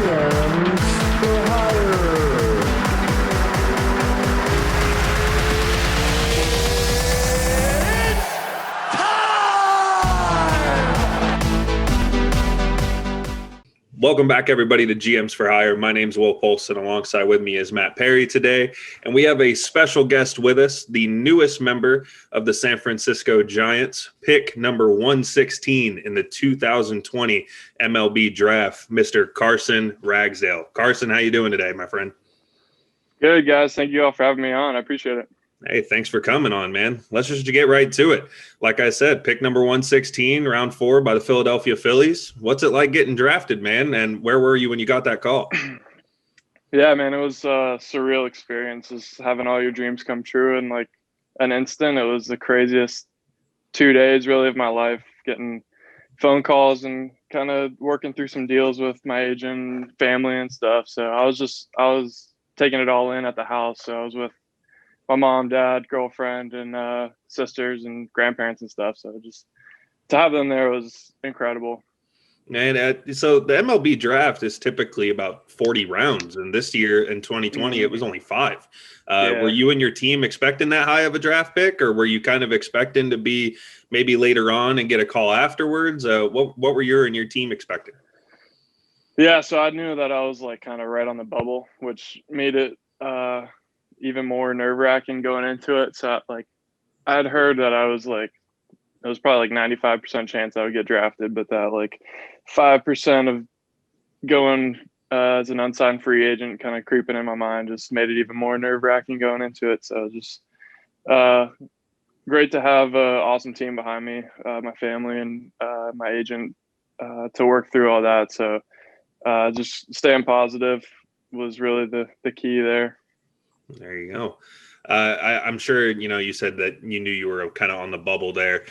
GMs for Hire. Welcome back, everybody, to GMs for Hire. My name's Will Polson. Alongside with me is Matt Perry today, and we have a special guest with us, the newest member of the San Francisco Giants, pick number 116 in the 2020 MLB Draft, Mr. Carson Ragsdale. Carson, how you doing today, my friend? Good, guys. Thank you all for having me on. I appreciate it. Hey, thanks for coming on, man. Let's just get right to it. Like I said, pick number 116, round 4 by the Philadelphia Phillies. What's it like getting drafted, man? And where were you when you got that call? Yeah, man, it was a surreal experience, just having all your dreams come true in like an instant. It was the craziest 2 days really of my life, getting phone calls and kind of working through some deals with my agent, family and stuff. So I was taking it all in at the house. So I was with my mom, dad, girlfriend, and sisters and grandparents and stuff. So just to have them there was incredible. And so the MLB draft is typically about 40 rounds, and this year in 2020 it was only 5. Were you and your team expecting that high of a draft pick, or were you kind of expecting to be maybe later on and get a call afterwards? What were you and your team expecting? Yeah, so I knew that I was like kind of right on the bubble, which made it even more nerve-wracking going into it. So like I'd heard that I was like, it was probably like 95% chance I would get drafted, but that like 5% of going as an unsigned free agent kind of creeping in my mind just made it even more nerve-wracking going into it. So just great to have an awesome team behind me, my family and my agent to work through all that. So just staying positive was really the key there. There you go. I'm sure, you said that you knew you were kind of on the bubble there.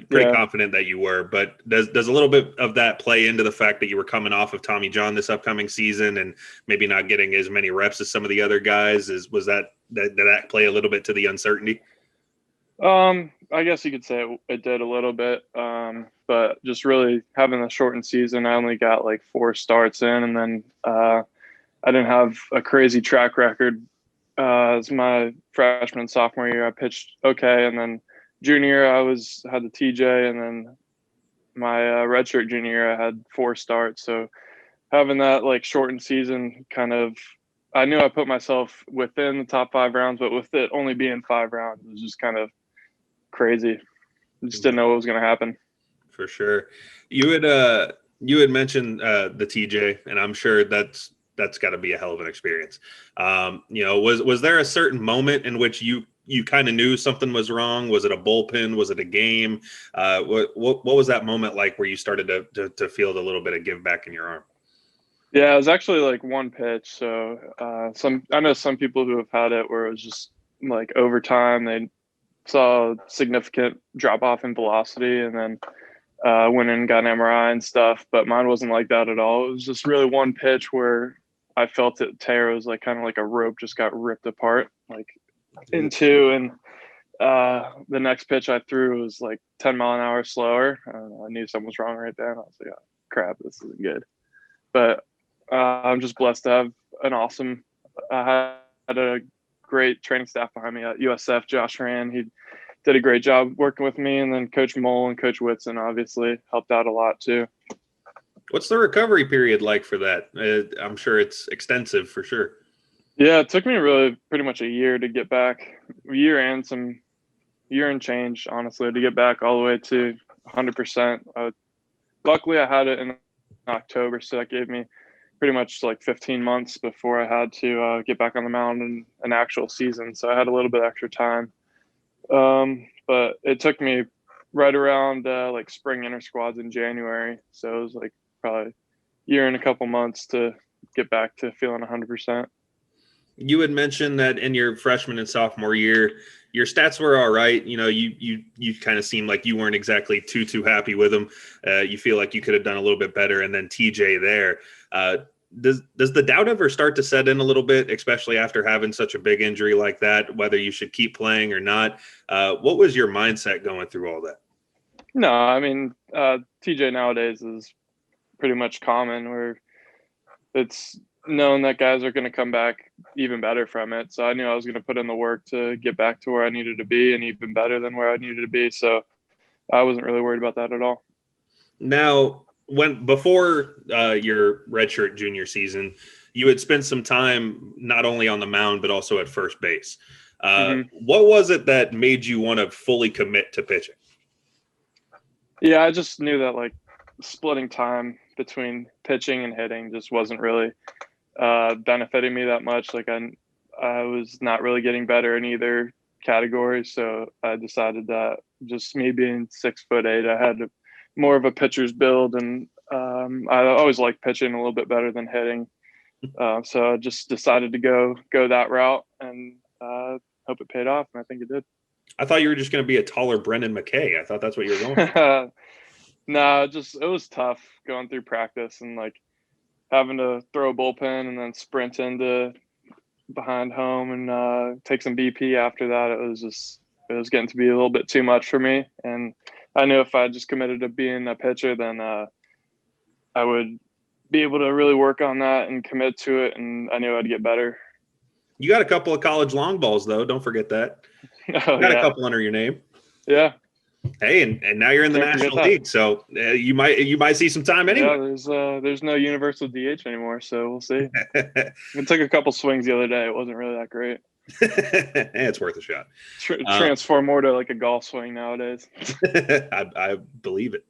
Pretty confident that you were, but does a little bit of that play into the fact that you were coming off of Tommy John this upcoming season and maybe not getting as many reps as some of the other guys? Did that play a little bit to the uncertainty? I guess you could say it did a little bit. But just really having a shortened season, I only got like 4 starts in, and then I didn't have a crazy track record. As my freshman and sophomore year, I pitched okay, and then junior year I had the TJ, and then my redshirt junior year I had 4 starts. So having that like shortened season, kind of, I knew I put myself within the top 5 rounds, but with it only being 5 rounds, it was just kind of crazy. I just didn't know what was going to happen. For sure. You had mentioned the TJ, and I'm sure that's got to be a hell of an experience. Was there a certain moment in which you kind of knew something was wrong? Was it a bullpen? Was it a game? What was that moment like where you started to feel a little bit of give back in your arm? Yeah, it was actually like one pitch. So I know some people who have had it where it was just like over time they saw a significant drop off in velocity and then went in and got an MRI and stuff. But mine wasn't like that at all. It was just really one pitch where I felt it tear. It was like kind of like a rope just got ripped apart, like in 2. And the next pitch I threw was like 10 mile an hour slower. I knew something was wrong right there. And I was like, oh, crap, this isn't good. But I'm just blessed to have I had a great training staff behind me at USF. Josh Ran, he did a great job working with me. And then Coach Mole and Coach Whitson obviously helped out a lot too. What's the recovery period like for that? I'm sure it's extensive for sure. Yeah, it took me really pretty much a year to get back, a year and change, honestly, to get back all the way to 100%. Luckily, I had it in October, so that gave me pretty much like 15 months before I had to get back on the mound in an actual season. So I had a little bit extra time. But it took me right around like spring inter squads in January. So it was like probably a year and a couple months to get back to feeling 100%. You had mentioned that in your freshman and sophomore year, your stats were all right. You kind of seemed like you weren't exactly too happy with them. You feel like you could have done a little bit better. And then TJ there, does the doubt ever start to set in a little bit, especially after having such a big injury like that, whether you should keep playing or not? What was your mindset going through all that? No, I mean, TJ nowadays is pretty much common where it's known that guys are going to come back even better from it. So I knew I was going to put in the work to get back to where I needed to be and even better than where I needed to be. So I wasn't really worried about that at all. Now, before your redshirt junior season, you had spent some time not only on the mound but also at first base. What was it that made you want to fully commit to pitching? Yeah, I just knew that like splitting time between pitching and hitting just wasn't really benefiting me that much. Like I was not really getting better in either category, so I decided that just me being 6'8", I had more of a pitcher's build, and I always liked pitching a little bit better than hitting. So I just decided to go that route, and hope it paid off, and I think it did. I thought you were just going to be a taller Brendan McKay. I thought that's what you were going for. No, it was tough going through practice and like having to throw a bullpen and then sprint into behind home and take some BP after that. It was getting to be a little bit too much for me. And I knew if I just committed to being a pitcher, then I would be able to really work on that and commit to it. And I knew I'd get better. You got a couple of college long balls, though. Don't forget that. You got a couple under your name. Yeah. Hey, and now you're in the National League, so you might see some time anyway. Yeah, there's no universal DH anymore, so we'll see. It took a couple swings the other day. It wasn't really that great. It's worth a shot. Transform more to like a golf swing nowadays. I believe it.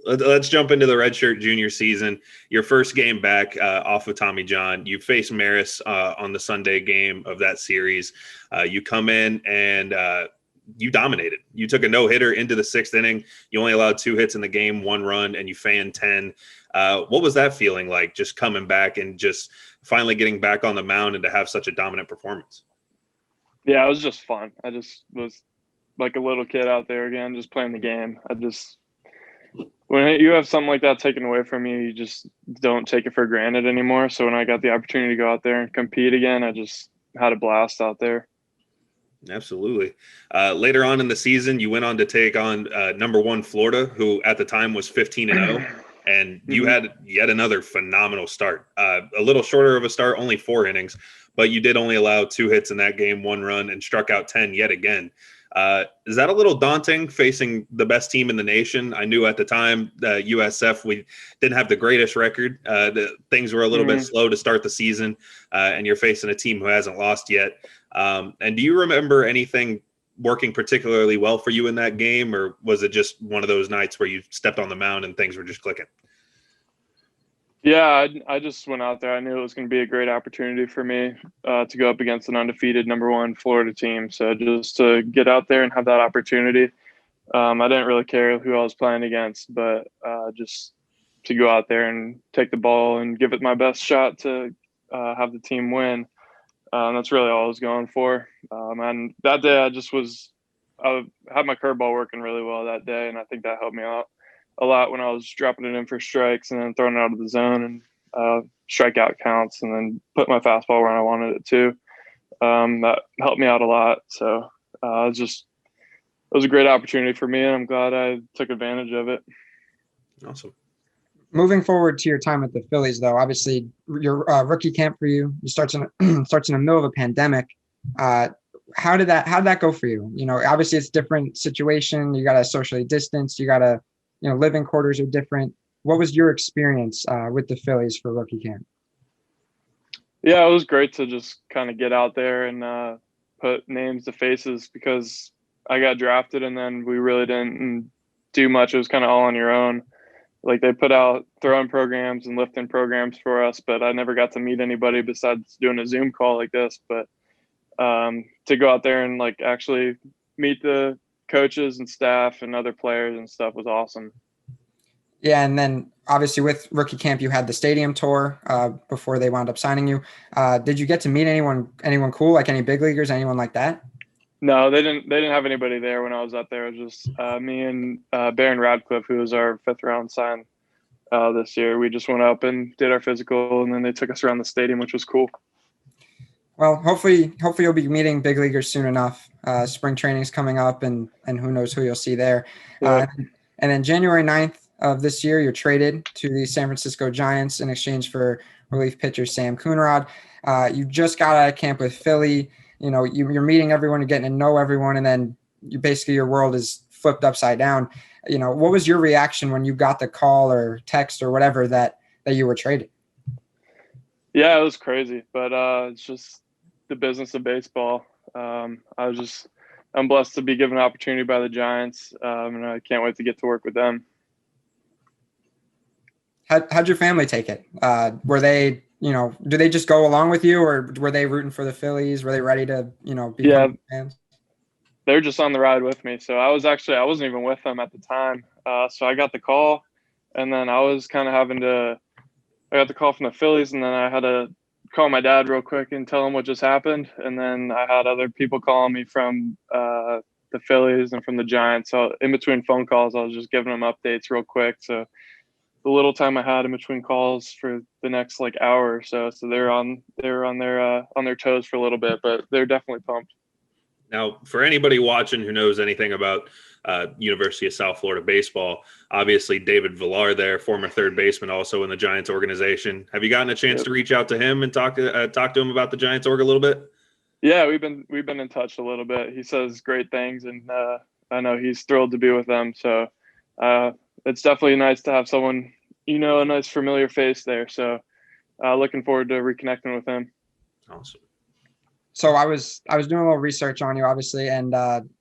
Let's jump into the redshirt junior season. Your first game back off of Tommy John. You face Marist on the Sunday game of that series. You come in and you dominated. You took a no-hitter into the 6th inning. You only allowed 2 hits in the game, 1 run, and you fanned 10. What was that feeling like, just coming back and just finally getting back on the mound and to have such a dominant performance? Yeah, it was just fun. I just was like a little kid out there again, just playing the game. When you have something like that taken away from you, you just don't take it for granted anymore. So when I got the opportunity to go out there and compete again, I just had a blast out there. Absolutely. Later on in the season, you went on to take on number 1 Florida, who at the time was 15-0, and you had yet another phenomenal start. A little shorter of a start, only 4 innings, but you did only allow 2 hits in that game, 1 run, and struck out 10 yet again. Is that a little daunting facing the best team in the nation? I knew at the time USF, we didn't have the greatest record. Things were a little bit slow to start the season, and you're facing a team who hasn't lost yet. And do you remember anything working particularly well for you in that game, or was it just one of those nights where you stepped on the mound and things were just clicking? Yeah, I just went out there. I knew it was going to be a great opportunity for me to go up against an undefeated number 1 Florida team. So just to get out there and have that opportunity, I didn't really care who I was playing against, but just to go out there and take the ball and give it my best shot to have the team win. That's really all I was going for. And that day I had my curveball working really well that day, and I think that helped me out a lot when I was dropping it in for strikes and then throwing it out of the zone and strikeout counts, and then put my fastball where I wanted it to. That helped me out a lot. So it was a great opportunity for me, and I'm glad I took advantage of it. Awesome. Moving forward to your time at the Phillies, though, obviously your rookie camp for you starts in the middle of a pandemic. How did that go for you? You know, obviously it's a different situation. You got to socially distance. You got to, living quarters are different. What was your experience with the Phillies for rookie camp? Yeah, it was great to just kind of get out there and put names to faces, because I got drafted and then we really didn't do much. It was kind of all on your own. Like, they put out throwing programs and lifting programs for us, but I never got to meet anybody besides doing a Zoom call like this. But to go out there and like actually meet the coaches and staff and other players and stuff was awesome. Yeah, and then obviously with rookie camp, you had the stadium tour before they wound up signing you. Did you get to meet anyone cool, like any big leaguers, anyone like that? No, they didn't have anybody there when I was up there. It was just me and Baron Radcliffe, who was our 5th round sign this year. We just went up and did our physical, and then they took us around the stadium, which was cool. Well, hopefully you'll be meeting big leaguers soon enough. Spring training's coming up, and who knows who you'll see there. Yeah. And then January 9th, of this year, you're traded to the San Francisco Giants in exchange for relief pitcher Sam Coonrod. You just got out of camp with Philly. You know, you're meeting everyone, you're getting to know everyone, and then your world is flipped upside down. You know, what was your reaction when you got the call or text or whatever that you were traded? Yeah, it was crazy, but it's just the business of baseball. I'm blessed to be given an opportunity by the Giants, and I can't wait to get to work with them. How'd your family take it? Were they, you know, do they just go along with you, or were they rooting for the Phillies? Were they ready to, you know, become fans? They're just on the ride with me. So I wasn't even with them at the time. So I got the call, and then I got the call from the Phillies, and then I had to call my dad real quick and tell him what just happened. And then I had other people calling me from the Phillies and from the Giants. So in between phone calls, I was just giving them updates real quick. So the little time I had in between calls for the next like hour or so. So they're on their toes for a little bit, but they're definitely pumped. Now, for anybody watching who knows anything about University of South Florida baseball, obviously David Villar there, former third baseman, also in the Giants organization. Have you gotten a chance to reach out to him and talk to him about the Giants org a little bit? Yeah, we've been in touch a little bit. He says great things, and I know he's thrilled to be with them. So it's definitely nice to have someone, you know, a nice familiar face there. So looking forward to reconnecting with him. Awesome. So I was doing a little research on you, obviously, and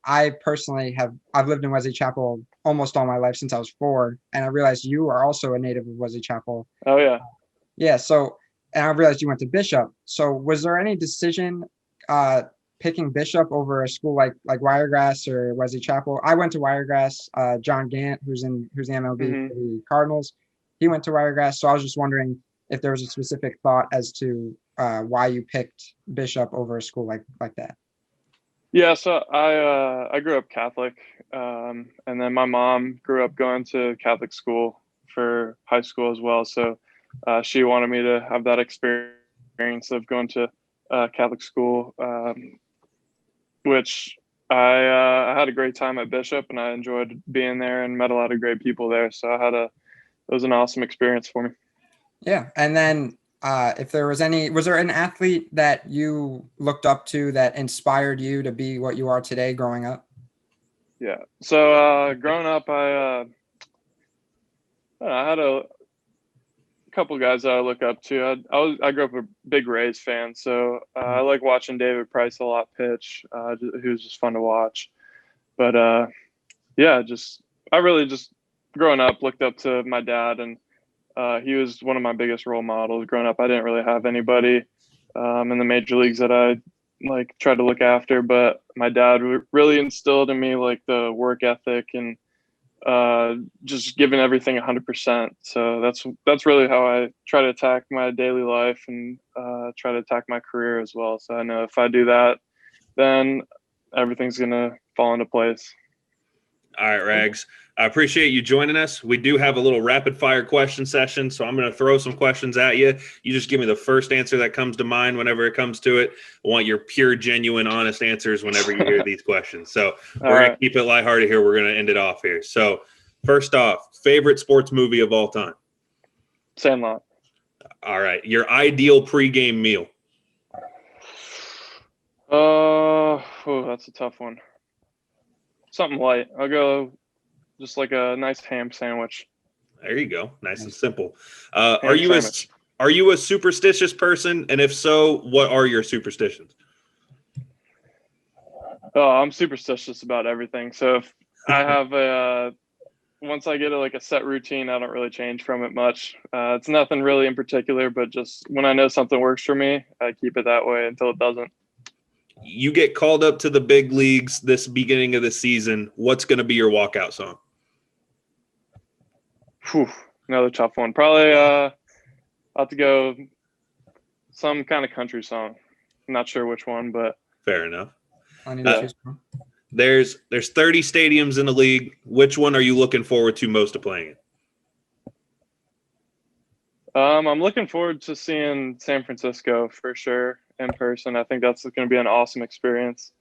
I personally I've lived in Wesley Chapel almost all my life since I was 4, and I realized you are also a native of Wesley Chapel. Oh yeah. Yeah. So, and I realized you went to Bishop. So was there any decision picking Bishop over a school like Wiregrass or Wesley Chapel? I went to Wiregrass. John Gant, who's the MLB for the Cardinals, he went to Wiregrass. So I was just wondering if there was a specific thought as to why you picked Bishop over a school like that. Yeah, so I grew up Catholic, and then my mom grew up going to Catholic school for high school as well. So she wanted me to have that experience of going to Catholic school, which I had a great time at Bishop, and I enjoyed being there and met a lot of great people there. So it was an awesome experience for me. Yeah, and then if there was there an athlete that you looked up to that inspired you to be what you are today growing up? Yeah. So growing up, I had a couple guys that I look up to. I grew up a big Rays fan, so I like watching David Price a lot pitch. He was just fun to watch. But yeah, I really just growing up looked up to my dad, and he was one of my biggest role models growing up. I didn't really have anybody in the major leagues that I tried to look after, but my dad really instilled in me like the work ethic and just giving everything 100%. So that's really how I try to attack my daily life and try to attack my career as well. So I know if I do that, then everything's gonna fall into place. All right, Rags. I appreciate you joining us. We do have a little rapid fire question session, so I'm going to throw some questions at you. You just give me the first answer that comes to mind whenever it comes to it. I want your pure, genuine, honest answers whenever you hear these questions. So we're going to keep it lighthearted here. We're going to end it off here. So first off, favorite sports movie of all time? Sandlot. All right. Your ideal pregame meal? That's a tough one. Something light. I'll go just like a nice ham sandwich. There you go. Nice and simple. Are you a superstitious person? And if so, what are your superstitions? Oh, I'm superstitious about everything. So if I have once I get a set routine, I don't really change from it much. It's nothing really in particular, but just when I know something works for me, I keep it that way until it doesn't. You get called up to the big leagues this beginning of the season. What's going to be your walkout song? Another tough one. Probably I'll have to go some kind of country song. I'm not sure which one, but fair enough. There's 30 stadiums in the league. Which one are you looking forward to most to playing in? I'm looking forward to seeing San Francisco for sure in person. I think that's going to be an awesome experience.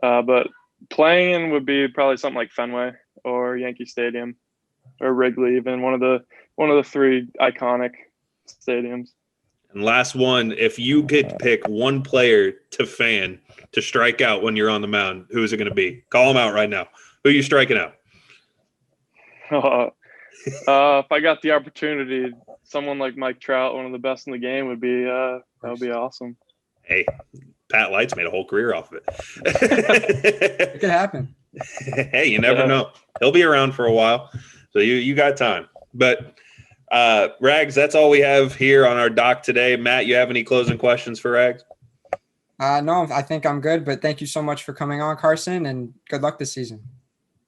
But playing in would be probably something like Fenway or Yankee Stadium. or Wrigley, even one of the three iconic stadiums. And last one, if you could pick one player to fan to strike out when you're on the mound, who is it going to be? Call him out right now. Who are you striking out? If I got the opportunity, someone like Mike Trout, one of the best in the game, would be that would be awesome. Hey, Pat Light's made a whole career off of it. It could happen. Hey, you never know. He'll be around for a while, so you got time. But Rags, that's all we have here on our doc today. Matt, you have any closing questions for Rags? No, I think I'm good, but thank you so much for coming on, Carson, and good luck this season.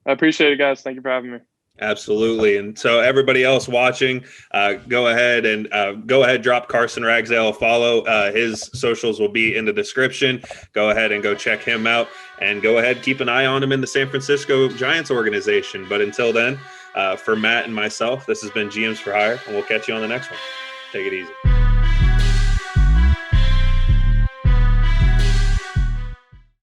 I appreciate it, guys. Thank you for having me. Absolutely. And so everybody else watching, go ahead, drop Carson Ragsdale a follow. His socials will be in the description. Go ahead and go check him out, and go ahead, keep an eye on him in the San Francisco Giants organization. But until then, for Matt and myself, this has been GMs for Hire, and we'll catch you on the next one. Take it easy.